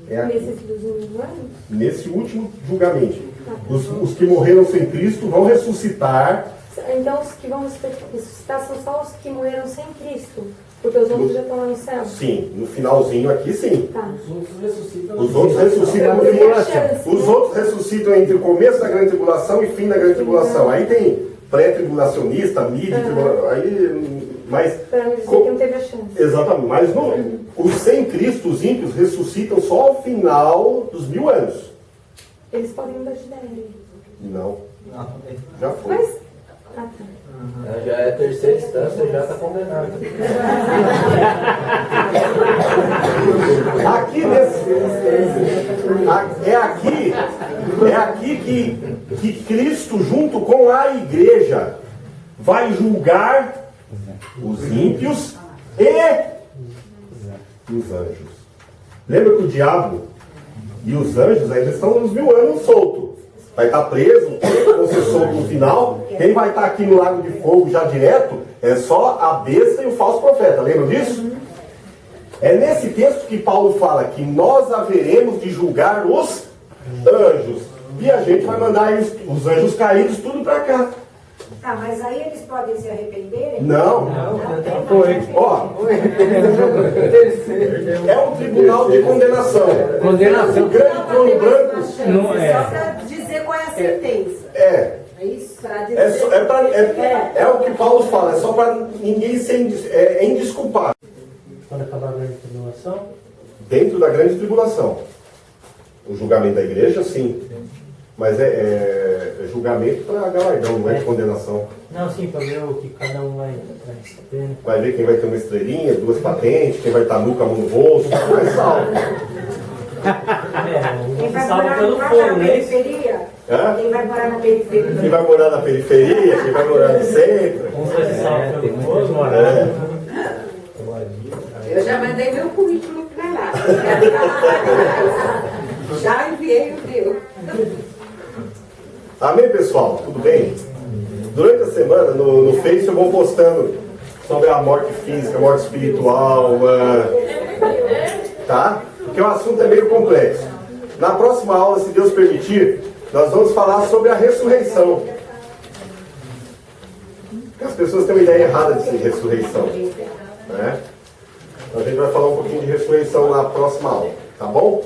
Speaker 1: É aqui.
Speaker 4: Nesses dos 1000 anos?
Speaker 1: Nesse último julgamento. Os que morreram sem Cristo vão ressuscitar.
Speaker 4: Então os que vão ressuscitar são só os que morreram sem Cristo. Porque os outros já estão lá no céu?
Speaker 1: Sim, no finalzinho aqui sim.
Speaker 4: Tá.
Speaker 1: Os outros ressuscitam no fim. Os outros ressuscitam entre o começo da grande tribulação e fim da grande tribulação. Aí tem pré-tribulacionista, mid-tribulação. Aí, mas.
Speaker 4: Para não dizer que não teve a chance.
Speaker 1: Exatamente. Mas os sem Cristo, os ímpios, ressuscitam só ao final dos 1000 anos.
Speaker 4: Eles podem mudar de ideia.
Speaker 1: Não. Já foi.
Speaker 4: Mas. Ah, tá.
Speaker 2: Já é a terceira instância, já está condenado.
Speaker 1: Aqui é aqui que Cristo, junto com a igreja, vai julgar os ímpios e os anjos. Lembra que o diabo e os anjos ainda estão nos 1000 anos soltos. Vai estar preso, vão ser soltos no final. Quem vai estar aqui no lago de fogo já direto é só a besta e o falso profeta. Lembra disso? É nesse texto que Paulo fala que nós haveremos de julgar os anjos. E a gente vai mandar os anjos caídos tudo para cá.
Speaker 6: Tá, mas aí eles podem se arrependerem?
Speaker 1: Não.
Speaker 3: Foi.
Speaker 1: Ó, é um tribunal de condenação.
Speaker 3: Condenação.
Speaker 1: O grande trono branco
Speaker 3: Não é.
Speaker 6: Só para dizer qual é a sentença.
Speaker 1: é.
Speaker 6: É isso? Pra dizer...
Speaker 1: É o que Paulo fala, é só para ninguém ser indesculpável.
Speaker 5: Quando acabar a grande tribulação?
Speaker 1: Dentro da grande tribulação. O julgamento da igreja, sim. Mas é julgamento para galardão, não é de condenação.
Speaker 5: Não, sim, para ver o que cada um vai receber.
Speaker 1: Vai ver quem vai ter uma estrelinha, 2 patentes, quem vai estar nu com a mão no bolso, mais salvo.
Speaker 6: Quem vai
Speaker 5: Salva
Speaker 6: morar
Speaker 5: pelo
Speaker 6: na
Speaker 5: fogo, né?
Speaker 6: periferia?
Speaker 1: Hã?
Speaker 6: Quem vai morar na periferia?
Speaker 1: Quem vai morar na periferia, quem vai morar no centro.
Speaker 5: Uns vai ser salvo
Speaker 3: tem
Speaker 5: pelo
Speaker 3: muitas
Speaker 5: fogo.
Speaker 3: moradas.
Speaker 6: Eu já mandei meu currículo para lá. Já enviei o meu.
Speaker 1: Amém, pessoal? Tudo bem? Durante a semana, no Face, eu vou postando sobre a morte física, a morte espiritual, tá? Porque o assunto é meio complexo. Na próxima aula, se Deus permitir, nós vamos falar sobre a ressurreição. Porque as pessoas têm uma ideia errada de ressurreição, né? Então a gente vai falar um pouquinho de ressurreição na próxima aula, tá bom?